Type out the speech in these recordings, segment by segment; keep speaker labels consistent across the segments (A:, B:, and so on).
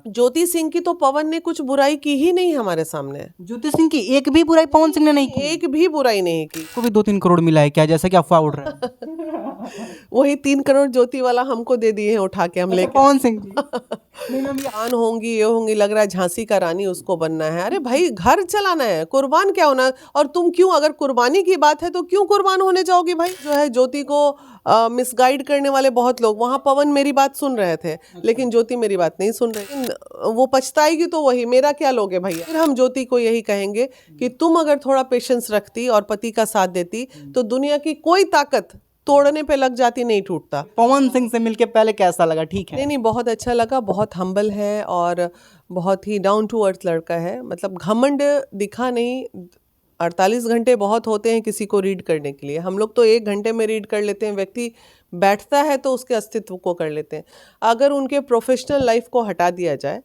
A: ज्योति सिंह की तो पवन ने कुछ बुराई की ही नहीं हमारे सामने।
B: ज्योति सिंह की एक भी बुराई पवन सिंह ने नहीं की।
A: एक भी बुराई नहीं की।
B: को भी 2-3 करोड़ मिला है क्या, जैसा कि अफवाह उड़ रहा है?
A: वही 3 करोड़ ज्योति वाला हमको दे दिए हैं उठा के, हम लेके।
B: पवन सिंह जी
A: कुर्बान होंगी, ये होंगी, लग रहा है झांसी का रानी उसको बनना है। अरे भाई घर चलाना है, कुर्बान क्या होना है? और तुम क्यों, अगर कुर्बानी की बात है तो क्यों कुर्बान होने जाओगी भाई? जो है ज्योति को मिसगाइड करने वाले बहुत लोग, वहां पवन मेरी बात सुन रहे थे लेकिन ज्योति मेरी बात नहीं सुन रही। वो पछताएगी तो वही, मेरा क्या लोगे भैया? फिर हम ज्योति को यही कहेंगे कि तुम अगर थोड़ा पेशेंस रखती और पति का साथ देती तो दुनिया की कोई ताकत तोड़ने पे लग जाती, नहीं टूटता।
B: पवन सिंह से मिलके पहले कैसा लगा? ठीक है।
A: नहीं, बहुत अच्छा लगा। बहुत हम्बल है और बहुत ही डाउन टू अर्थ लड़का है। मतलब घमंड दिखा नहीं। 48 घंटे बहुत होते हैं किसी को रीड करने के लिए, हम लोग तो 1 घंटे में रीड कर लेते हैं। व्यक्ति बैठता है तो उसके अस्तित्व को कर लेते हैं। अगर उनके प्रोफेशनल लाइफ को हटा दिया जाए,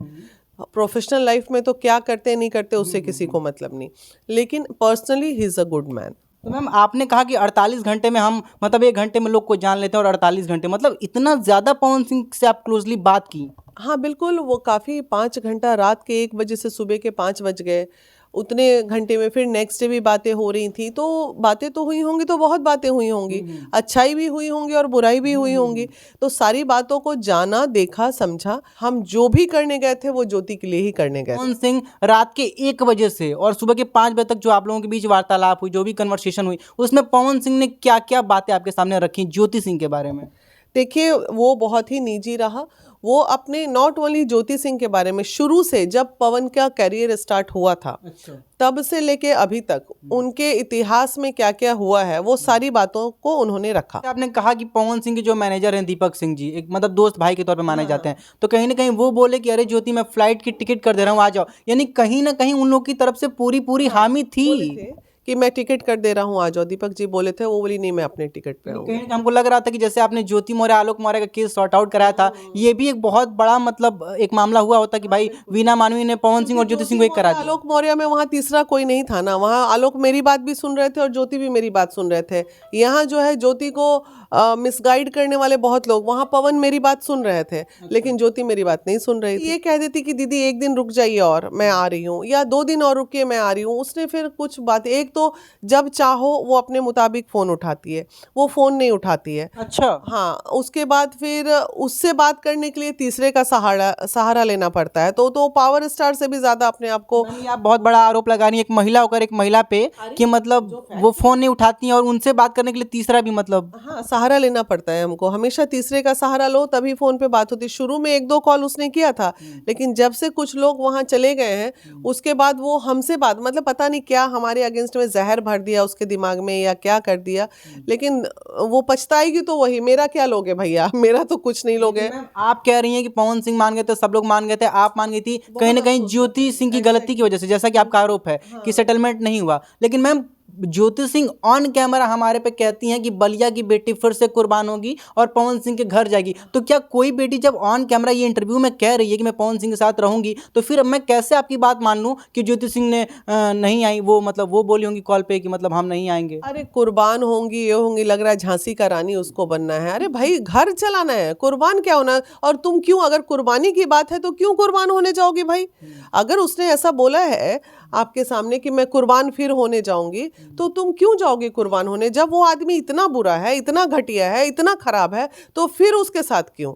A: प्रोफेशनल लाइफ में तो क्या करते नहीं करते उससे किसी को मतलब नहीं, लेकिन personally he is a good man.
B: तो मैम आपने कहा कि 48 घंटे में हम मतलब 1 घंटे में लोग को जान लेते हैं और 48 घंटे मतलब इतना ज़्यादा पवन सिंह से आप क्लोजली बात की?
A: हाँ बिल्कुल, वो काफ़ी 5 घंटा, रात के 1 बजे से सुबह के 5 बज गए, उतने घंटे में फिर नेक्स्ट डे भी बातें हो रही थी। तो बातें तो हुई होंगी, तो बहुत बातें हुई होंगी, अच्छाई भी हुई होंगी और बुराई भी हुई होंगी। तो सारी बातों को जाना, देखा, समझा। हम जो भी करने गए थे वो ज्योति के लिए ही करने गए।
B: पवन सिंह रात के 1 बजे से और सुबह के 5 बजे तक जो आप लोगों के बीच वार्तालाप हुई, जो भी कन्वर्सेशन हुई, उसमें पवन सिंह ने क्या क्या बातें आपके सामने रखी ज्योति सिंह के बारे में?
A: देखिए, वो बहुत ही निजी रहा। वो अपने नॉट ओनली ज्योति सिंह के बारे में, शुरू से जब पवन का करियर स्टार्ट हुआ था,
B: अच्छा।
A: तब से लेके अभी तक उनके इतिहास में क्या क्या हुआ है वो सारी बातों को उन्होंने रखा।
B: आपने कहा कि पवन सिंह के जो मैनेजर हैं दीपक सिंह जी, एक मतलब दोस्त भाई के तौर पे माने जाते हैं, तो कहीं ना कहीं वो बोले कि अरे ज्योति मैं फ्लाइट की टिकट कर दे रहा हूँ, आ जाओ। यानी कहीं ना कहीं उन लोग की तरफ से पूरी पूरी हामी थी
A: कि मैं टिकट कर दे रहा हूँ, आ जाओ। दीपक जी बोले थे, वो बोली नहीं मैं अपने टिकट पे आऊंगी।
B: कहीं हमको लग रहा था कि जैसे आपने ज्योति मौर्य आलोक मौर्य का केस सॉर्ट आउट कराया था, ये भी एक बहुत बड़ा मतलब एक मामला हुआ होता कि भाई वीना मानवी ने पवन सिंह और ज्योति सिंह को एक करा दिया।
A: आलोक मौर्य में वहाँ तीसरा कोई नहीं था ना, वहाँ आलोक मेरी बात भी सुन रहे थे और ज्योति भी मेरी बात सुन रहे थे। यहाँ जो है ज्योति को मिसगाइड करने वाले बहुत लोग, वहाँ पवन मेरी बात सुन रहे थे लेकिन ज्योति मेरी बात नहीं सुन रही थी। ये कह देती कि दीदी 1 दिन रुक जाइए और मैं आ रही हूँ, या 2 दिन और रुकिए मैं आ रही हूँ। उसने फिर कुछ बात, एक तो जब चाहो वो अपने मुताबिक फ़ोन उठाती है, वो फ़ोन नहीं उठाती है।
B: अच्छा।
A: हाँ, उसके बाद फिर उससे बात करने के लिए तीसरे का सहारा लेना पड़ता है। तो पावर स्टार से भी ज़्यादा अपने आप को।
B: आप बहुत बड़ा आरोप लगा रही है एक महिला होकर एक महिला पे कि मतलब वो फ़ोन नहीं उठाती हैं और उनसे बात करने के लिए तीसरा भी मतलब।
A: हाँ, सहारा लेना पड़ता है हमको, हमेशा तीसरे का सहारा लो तभी फ़ोन पे बात होती। शुरू में 1-2 कॉल उसने किया था, लेकिन जब से कुछ लोग वहाँ चले गए हैं उसके बाद वो हमसे बात, मतलब पता नहीं क्या हमारे अगेंस्ट में जहर भर दिया उसके दिमाग में या क्या कर दिया, लेकिन वो पछताएगी तो वही, मेरा क्या लोगे भैया? मेरा तो कुछ नहीं लोगे।
B: आप कह रही हैं कि पवन सिंह मान गए थे, सब लोग मान गए थे, आप मान गई थी, कहीं ना कहीं ज्योति सिंह की गलती की वजह से, जैसा कि आपका आरोप है कि सेटलमेंट नहीं हुआ। लेकिन ma'am Jyoti Singh on camera हमारे पे कहती हैं कि बलिया की बेटी फिर से कुर्बान होगी और पवन सिंह के घर जाएगी। तो क्या कोई बेटी जब ऑन कैमरा ये इंटरव्यू में कह रही है कि मैं पवन सिंह के साथ रहूंगी, तो फिर मैं कैसे आपकी बात मान लूं कि ज्योति सिंह ने नहीं आई, वो मतलब वो बोली होंगी कॉल पे कि मतलब हम नहीं आएंगे?
A: अरे कुर्बान होंगी, ये होंगी, लग रहा है झांसी का रानी उसको बनना है। अरे भाई घर चलाना है, कुर्बान क्या होना? और तुम क्यों, अगर कुर्बानी की बात है तो क्यों कुर्बान होने जाओगी भाई? अगर उसने ऐसा बोला है आपके सामने कि मैं कुर्बान फिर होने जाऊंगी, तो तुम क्यों जाओगे कुर्बान होने? जब वो आदमी इतना बुरा है, इतना घटिया है, इतना खराब है, तो फिर उसके साथ क्यों?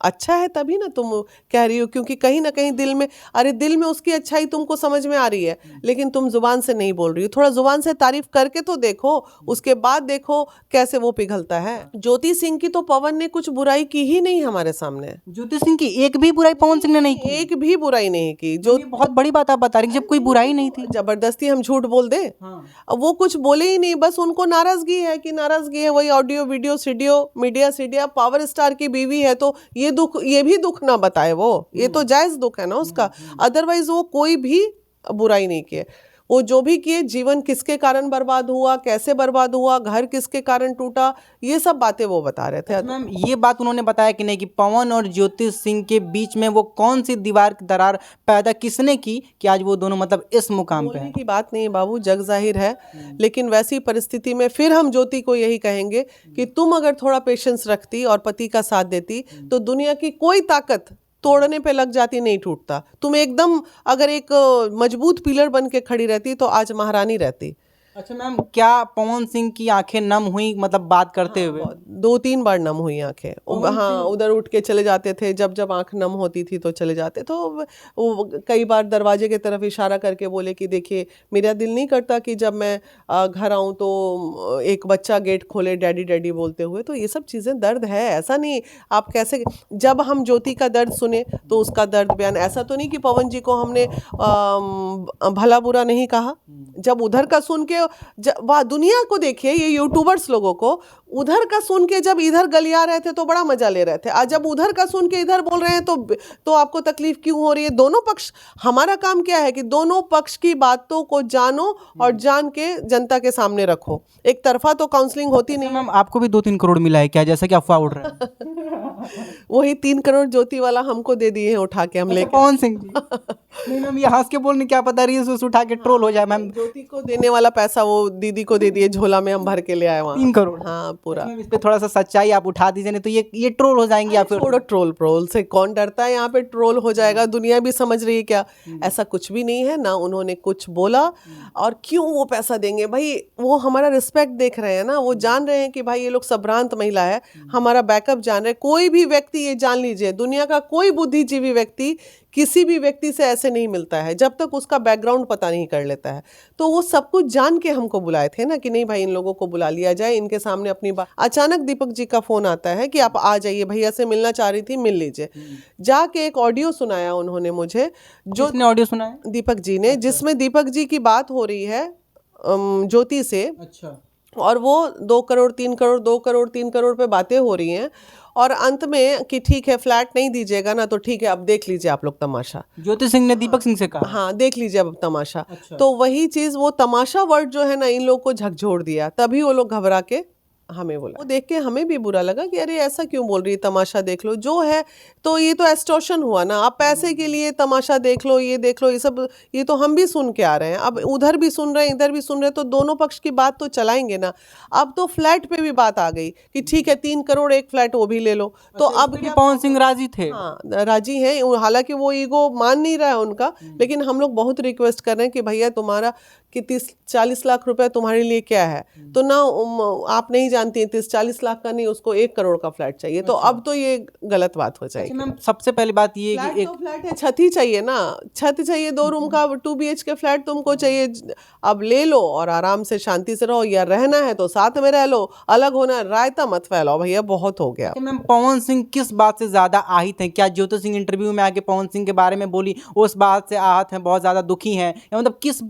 A: अच्छा है तभी ना तुम कह रही हो, क्योंकि कहीं ना कहीं दिल में, अरे दिल में उसकी अच्छाई तुमको समझ में आ रही है लेकिन तुम जुबान से नहीं बोल रही हो। थोड़ा जुबान से तारीफ करके तो देखो, उसके बाद देखो कैसे वो पिघलता है। ज्योति सिंह की तो पवन ने कुछ बुराई की ही नहीं हमारे सामने।
B: ज्योति सिंह की एक भी बुराई पवन सिंह ने नहीं की?
A: एक भी बुराई नहीं की। जो
B: बहुत बड़ी बात आप बता रही हैं, जब कोई बुराई नहीं थी।
A: जबरदस्ती हम झूठ बोल दे? अब वो कुछ बोले ही नहीं, बस उनको नाराजगी है कि नाराजगी है, वही ऑडियो वीडियो सीडियो मीडिया सीडिया। पावर स्टार की बीवी है तो ये दुख, ये भी दुख ना बताए वो, ये तो जायज दुख है ना उसका। अदरवाइज वो कोई भी बुराई नहीं किए। वो जो भी किए, जीवन किसके कारण बर्बाद हुआ, कैसे बर्बाद हुआ, घर किसके कारण टूटा, ये सब बातें वो बता रहे थे।
B: मैम ये बात उन्होंने बताया कि नहीं कि पवन और ज्योति सिंह के बीच में वो कौन सी दीवार की दरार पैदा किसने की कि आज वो दोनों मतलब इस मुकाम पे हैं?
A: की बात नहीं बाबू, जग जाहिर है। लेकिन वैसी परिस्थिति में फिर हम ज्योति को यही कहेंगे कि तुम अगर थोड़ा पेशेंस रखती और पति का साथ देती तो दुनिया की कोई ताकत तोड़ने पे लग जाती नहीं टूटता। तुम एकदम अगर एक मजबूत पिलर बन के खड़ी रहती तो आज महारानी रहती।
B: अच्छा मैम, क्या पवन सिंह की आंखें नम हुई मतलब बात करते हुए?
A: 2-3 बार नम हुई आंखें। हाँ, उधर उठ के चले जाते थे, जब जब आंख नम होती थी तो चले जाते। तो वो कई बार दरवाजे की तरफ इशारा करके बोले कि देखिए मेरा दिल नहीं करता कि जब मैं घर आऊं तो एक बच्चा गेट खोले डैडी डैडी बोलते हुए। तो ये सब चीज़ें दर्द है, ऐसा नहीं। आप कैसे, जब हम ज्योति का दर्द सुने तो उसका दर्द बयान, ऐसा तो नहीं कि पवन जी को हमने भला बुरा नहीं कहा। जब उधर का सुन के वाह, दुनिया को देखिए, ये यूट्यूबर्स लोगों को उधर का सुन के जब इधर गलिया रहे थे तो बड़ा मजा ले रहे थे, आज जब उधर का सुन के इधर बोल रहे हैं तो आपको तकलीफ क्यों हो रही है? दोनों पक्ष, हमारा काम क्या है कि दोनों पक्ष की बातों को जानो और जान के जनता के सामने रखो। एक तरफा तो काउंसलिंग होती नहीं।
B: मैम आपको भी 2-3 करोड़ मिला है क्या, जैसा कि अफवाह उड़ रहा है?
A: वही 3 करोड़ ज्योति वाला हमको दे दिए हैं उठा के, हम लेके।
B: पवन सिंह जी नहीं मैम, ये हंस के बोलने, क्या पता रील्स उठा के ट्रोल हो जाए मैम।
A: ज्योति को देने वाला पैसा वो दीदी को दे दिए, झोला में हम भर के ले आए वहाँ
B: 3 करोड़।
A: हाँ पूरा।
B: इस पे थोड़ा सा सच्चाई आप उठा दीजिए, नहीं तो ये ट्रोल हो जाएंगे। या फिर
A: छोड़ो, ट्रोल से कौन डरता है? यहाँ पे ट्रोल हो जाएगा, दुनिया भी समझ रही है क्या? ऐसा कुछ भी नहीं है ना, उन्होंने कुछ बोला और क्यों वो पैसा देंगे भाई? वो हमारा रिस्पेक्ट देख रहे हैं ना, वो जान रहे हैं कि भाई ये लोग संभ्रांत महिला है, हमारा बैकअप जान रहे हैं। कोई भी व्यक्ति, ये जान लीजिए, दुनिया का कोई बुद्धिजीवी व्यक्ति किसी भी व्यक्ति से ऐसे नहीं मिलता है जब तक उसका बैकग्राउंड पता नहीं कर लेता है। तो वो सब कुछ जान के हमको बुलाए थे ना कि नहीं भाई, इन लोगों को बुला लिया जाए, इनके सामने अपनी बात। अचानक दीपक जी का फोन आता है कि आप आ जाइए, भैया से मिलना चाह रही थी, मिल लीजिए। जाके एक ऑडियो सुनाया उन्होंने मुझे, जो
B: ऑडियो सुनाया
A: दीपक जी ने, जिसमें दीपक जी की बात हो रही है ज्योति से।
B: अच्छा।
A: और वो 2 करोड़ 3 करोड़ 2 करोड़ 3 करोड़ पे बातें हो रही हैं और अंत में कि ठीक है फ्लैट नहीं दीजिएगा ना, तो ठीक है अब देख लीजिए आप लोग तमाशा।
B: ज्योति सिंह ने दीपक सिंह से कहा
A: हाँ, देख लीजिए अब तमाशा।
B: अच्छा।
A: तो वही चीज, वो तमाशा वर्ड जो है ना, इन लोग को झकझोर दिया, तभी वो लोग घबरा के हमें बोला। वो देख के हमें भी बुरा लगा कि अरे ऐसा क्यों बोल रही है, तमाशा देख लो जो है। तो ये तो एक्सटॉर्शन हुआ ना, आप पैसे के लिए तमाशा देख लो, ये देख लो, ये सब, ये तो हम भी सुन के आ रहे हैं। अब उधर भी सुन रहे हैं, इधर भी सुन रहे हैं, तो दोनों पक्ष की बात तो चलाएंगे ना। अब तो फ्लैट पे भी बात आ गई कि ठीक है 3 करोड़ एक फ्लैट वो भी ले लो। तो अब क्या,
B: पवन सिंह राजी थे?
A: हाँ राजी हैं, हालांकि वो ईगो मान नहीं रहा है उनका, लेकिन हम लोग बहुत रिक्वेस्ट कर रहे हैं कि भैया तुम्हारा कि 30-40 लाख रुपए तुम्हारे लिए क्या है? तो ना आप नहीं जानती 30-40 लाख का नहीं, उसको 1 करोड़ का फ्लैट चाहिए। तो अब तो ये गलत बात हो जाएगी।
B: मैम सबसे पहली बात ये कि
A: तो फ्लैट है, छत ही चाहिए ना, छत चाहिए, 2 रूम का 2 BHK फ्लैट तुमको चाहिए। अब ले लो और आराम से शांति से रहो, या रहना है तो साथ में रह लो, अलग होना, रायता मत फैलाओ भैया, बहुत हो गया।
B: मैम पवन सिंह किस बात से ज्यादा আহিत हैं? क्या ज्योति सिंह इंटरव्यू में आके पवन सिंह के बारे में बोली उस बात से आहत हैं, बहुत ज्यादा दुखी हैं, या मतलब किस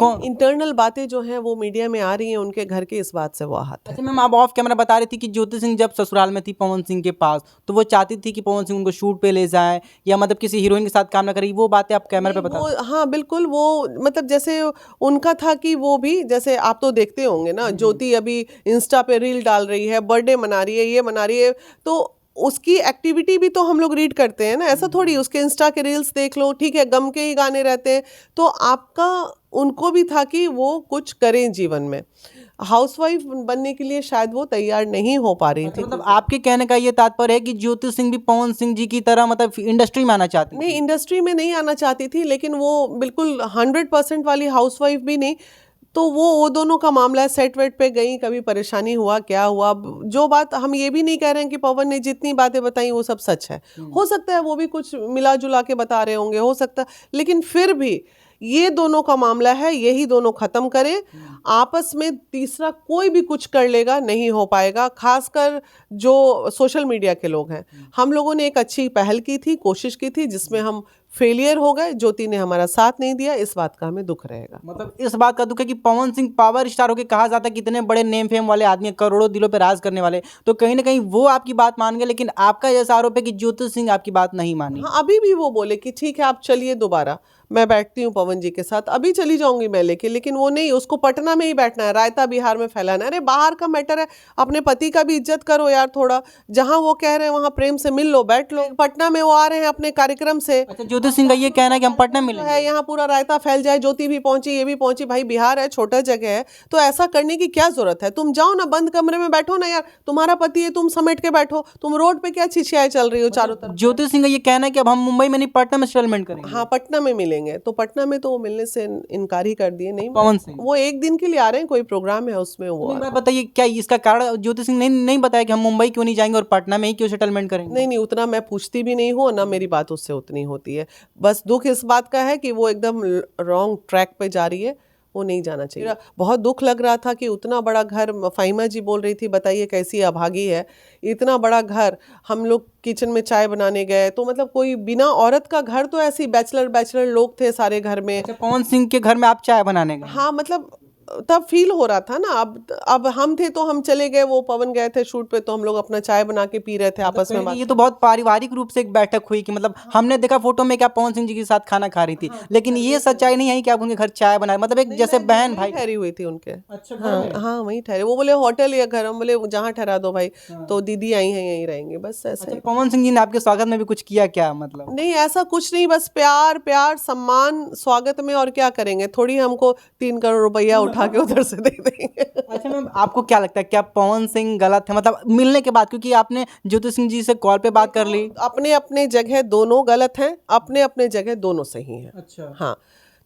A: इंटरनल बातें जो हैं वो मीडिया में आ रही हैं उनके घर के, इस बात से वो आहत है।
B: अच्छा मैम, आप ऑफ कैमरा बता रही थी कि ज्योति सिंह जब ससुराल में थी पवन सिंह के पास, तो वो चाहती थी कि पवन सिंह उनको शूट पे ले जाए या मतलब किसी हीरोइन के साथ काम ना करें, वो बातें आप कैमरा पे बता?
A: हाँ बिल्कुल, वो मतलब जैसे उनका था कि वो भी, जैसे आप तो देखते होंगे ना, ज्योति अभी इंस्टा पे रील डाल रही है, बर्थडे मना रही है, ये मना रही है, तो उसकी एक्टिविटी भी तो हम लोग रीड करते हैं ना। ऐसा थोड़ी उसके इंस्टा के रील्स देख लो, ठीक है गम के ही गाने रहते हैं, तो आपका उनको भी था कि वो कुछ करें जीवन में। हाउसवाइफ बनने के लिए शायद वो तैयार नहीं हो पा रही थी।
B: मतलब आपके कहने का ये तात्पर्य है कि ज्योति सिंह भी पवन सिंह जी की तरह मतलब इंडस्ट्री में आना चाहती?
A: नहीं, इंडस्ट्री में नहीं आना चाहती थी, लेकिन वो बिल्कुल 100% वाली हाउसवाइफ भी नहीं। तो वो दोनों का मामला है, सेट वेट पे गई, कभी परेशानी हुआ, क्या हुआ, जो बात हम ये भी नहीं कह रहे हैं कि पवन ने जितनी बातें बताई वो सब सच है। हो सकता है वो भी कुछ मिला जुला के बता रहे होंगे, हो सकता है, लेकिन फिर भी ये दोनों का मामला है, यही दोनों खत्म करें। आपस में तीसरा कोई भी कुछ कर लेगा, नहीं हो पाएगा, खासकर जो सोशल मीडिया के लोग हैं। हम लोगों ने एक अच्छी पहल की थी, कोशिश की थी, जिसमें हम फेलियर हो गए, ज्योति ने हमारा साथ नहीं दिया, इस बात का हमें दुख रहेगा।
B: मतलब इस बात का दुख है कि पवन सिंह पावर स्टार होके कहा जाता है, कितने बड़े नेम फेम वाले आदमी हैं, करोड़ों दिलों पे राज करने वाले, तो कहीं ना कहीं वो आपकी बात मान गए, लेकिन आपका ऐसा आरोप है कि ज्योति सिंह आपकी बात नहीं मानी।
A: हाँ, अभी भी वो बोले कि ठीक है आप चलिए दोबारा, मैं बैठती हूँ पवन जी के साथ, अभी चली जाऊंगी मैं लेके, लेकिन वो नहीं, उसको पटना में ही बैठना है, रायता बिहार में फैलाना है। अरे बाहर का मैटर है, अपने पति का भी इज्जत करो यार थोड़ा, जहाँ वो कह रहे हैं वहाँ प्रेम से मिल लो, बैठ लो। पटना में वो आ रहे हैं अपने कार्यक्रम से।
B: अच्छा, ज्योति सिंह का ये कहना है कि हम पटना मिलेंगे।
A: है यहाँ पूरा रायता फैल जाए, ज्योति भी पहुंची, ये भी पहुंची। भाई बिहार है, छोटा जगह है, तो ऐसा करने की क्या जरूरत है? तुम जाओ ना, बंद कमरे में बैठो ना यार, तुम्हारा पति है, तुम समेट के बैठो। तुम रोड पे क्या छिछियाए चल रही हो चारों तरफ?
B: ज्योति सिंह का ये कहना है कि अब हम मुंबई में नहीं पटना में सेटलमेंट करेंगे।
A: हाँ, पटना में मिलेंगे। तो पटना में तो वो मिलने से इनकार ही कर दिए। नहीं,
B: पवन सिंह,
A: वो एक दिन के लिए आ रहे हैं, कोई प्रोग्राम है उसमें वो
B: एक बात बताइए, क्या इसका कारण ज्योति सिंह ने नहीं बताया कि हम मुंबई क्यों नहीं जाएंगे और पटना में ही क्यों सेटलमेंट करेंगे?
A: नहीं, उतना मैं पूछती भी नहीं हूँ, ना मेरी बात उससे उतनी होती है। बस दुख इस बात का है कि वो एकदम रॉन्ग ट्रैक पे जा रही है, वो नहीं जाना चाहिए। मेरा बहुत दुख लग रहा था कि उतना बड़ा घर, फाहिमा जी बोल रही थी, बताइए कैसी अभागी है, इतना बड़ा घर। हम लोग किचन में चाय बनाने गए तो मतलब कोई बिना औरत का घर, तो ऐसी बैचलर लोग थे सारे घर में।
B: अच्छा, पवन सिंह के घर में आप चाय बनाने गए?
A: हाँ, मतलब तब फील हो रहा था ना। अब हम थे तो हम चले गए, वो पवन गए थे शूट पे, तो हम लोग अपना चाय बना के पी रहे थे आपस में।
B: ये तो बहुत पारिवारिक रूप से एक बैठक हुई कि मतलब हमने देखा फोटो में कि आप पवन सिंह जी के साथ खाना खा रही थी, लेकिन ये सच्चाई नहीं है कि आप उनके घर चाय बना, मतलब एक जैसे बहन भाई
A: ठहरी हुई थी उनके।
B: अच्छा,
A: हाँ, वहीं ठहरे। वो बोले होटल या घर, हम बोले जहाँ ठहरा दो भाई। तो दीदी आई हैं, यहीं रहेंगे, बस ऐसा ही।
B: पवन सिंह जी ने आपके स्वागत में भी कुछ किया क्या? मतलब
A: नहीं, ऐसा कुछ नहीं, बस प्यार सम्मान स्वागत में। और क्या करेंगे? थोड़ी हमको 3 करोड़ रुपया उठा के उधर से दे देंगे।
B: अच्छा मैम, आपको क्या लगता है, क्या पवन सिंह गलत है? मतलब मिलने के बाद, क्योंकि आपने ज्योति सिंह जी से कॉल पे बात कर ली।
A: अपने अपने जगह दोनों गलत हैं, अपने अपने जगह दोनों सही हैं।
B: अच्छा,
A: हाँ,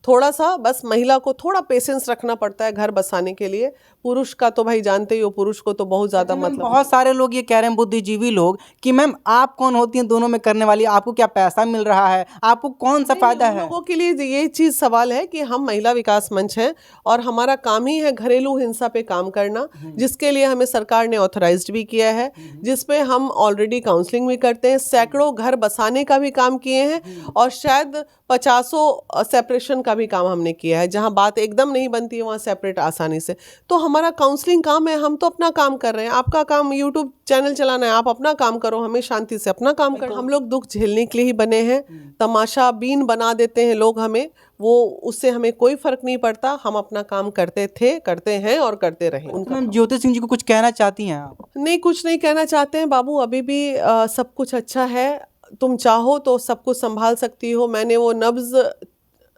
A: थोड़ा सा बस महिला को थोड़ा पेशेंस रखना पड़ता है घर बसाने के लिए। पुरुष का तो भाई जानते ही हो, पुरुष को तो बहुत ज्यादा मतलब।
B: बहुत सारे लोग ये कह रहे हैं, बुद्धिजीवी लोग, कि मैम आप कौन होती हैं दोनों में करने वाली? आपको क्या पैसा मिल रहा है? आपको कौन सा फायदा है?
A: लोगों के लिए ये चीज सवाल है कि हम महिला विकास मंच हैं और हमारा काम ही है घरेलू हिंसा पे काम करना, जिसके लिए हमें सरकार ने ऑथराइज्ड भी किया है, जिसपे हम ऑलरेडी काउंसलिंग भी करते हैं, सैकड़ों घर बसाने का भी काम किए हैं, और शायद 50 सेपरेशन का भी काम हमने किया है। जहां बात एकदम नहीं बनती है वहां सेपरेट आसानी से। तो हमारा काउंसलिंग काम है, हम तो अपना काम कर रहे हैं। आपका काम यूट्यूब चैनल चलाना है, आप अपना काम करो, हमें शांति से अपना काम करना। हम लोग दुख झेलने के लिए ही बने हैं। तमाशा बीन बना देते हैं लोग हमें, वो उससे हमें कोई फर्क नहीं पड़ता। हम अपना काम करते थे, करते हैं और करते रहें।
B: मैम ज्योति सिंह जी को कुछ कहना चाहती हैं आप?
A: नहीं, कुछ नहीं कहना चाहते हैं बाबू, अभी भी सब कुछ अच्छा है। तुम चाहो तो सब कुछ संभाल सकती हो। मैंने वो नब्ज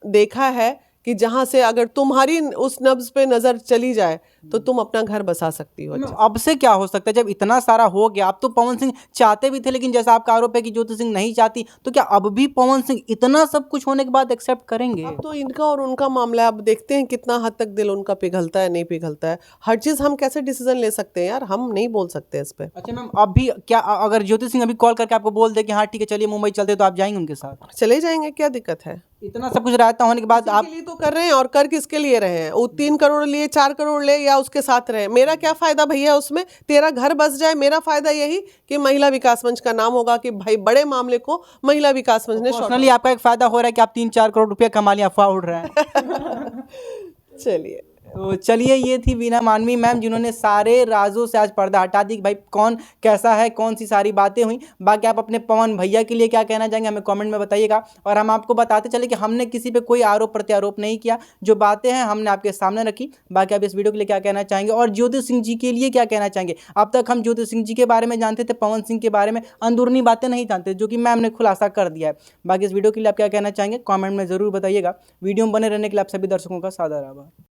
A: देखा है कि जहां से अगर तुम्हारी उस नब्ज पे नजर चली जाए तो तुम अपना घर बसा सकती हो। अच्छा,
B: अब से क्या हो सकता है जब इतना सारा हो गया? अब तो पवन सिंह चाहते भी थे, लेकिन जैसा आपका आरोप है कि ज्योति सिंह नहीं चाहती, तो क्या अब भी पवन सिंह इतना सब कुछ होने के बाद एक्सेप्ट करेंगे?
A: अब तो इनका और उनका मामला है। अब देखते हैं कितना हद तक दिल उनका पिघलता है, नहीं पिघलता है। हर चीज हम कैसे डिसीजन ले सकते हैं यार, हम नहीं बोल सकते इस पे।
B: अच्छा मैम, अभी क्या अगर ज्योति सिंह अभी कॉल करके आपको बोल दे कि हाँ ठीक है चलिए मुंबई चलते, तो आप जाएंगे उनके साथ?
A: चले जाएंगे, क्या दिक्कत है?
B: इतना सब कुछ रहता होने के बाद आप
A: के लिए तो कर रहे हैं, और कर किसके लिए रहे हैं? वो 3 करोड़ लिए, 4 करोड़ ले, या उसके साथ रहे, मेरा क्या फायदा भैया उसमें? तेरा घर बस जाए, मेरा फायदा यही कि महिला विकास मंच का नाम होगा कि भाई बड़े मामले को महिला विकास मंच ने
B: पर्सनली आपका एक फायदा हो रहा है कि आप 3-4 करोड़ रुपया कमा लिया, अफवाह उड़ रहा है।
A: चलिए,
B: तो चलिए, ये थी वीना मानवी मैम, जिन्होंने सारे राजों से आज पर्दा हटा दी कि भाई कौन कैसा है, कौन सी सारी बातें हुई। बाकी आप अपने पवन भैया के लिए क्या कहना चाहेंगे हमें कमेंट में बताइएगा। और हम आपको बताते चले कि हमने किसी पे कोई आरोप प्रत्यारोप नहीं किया, जो बातें हैं हमने आपके सामने रखी। बाकी आप इस वीडियो के लिए क्या कहना चाहेंगे और ज्योति सिंह जी के लिए क्या कहना चाहेंगे? अब तक हम ज्योति सिंह जी के बारे में जानते थे, पवन सिंह के बारे में अंदरूनी बातें नहीं जानते, जो कि मैम ने खुलासा कर दिया है। बाकी इस वीडियो के लिए आप क्या कहना चाहेंगे कॉमेंट में ज़रूर बताइएगा। वीडियो में बने रहने के लिए आप सभी दर्शकों का सादर आभार।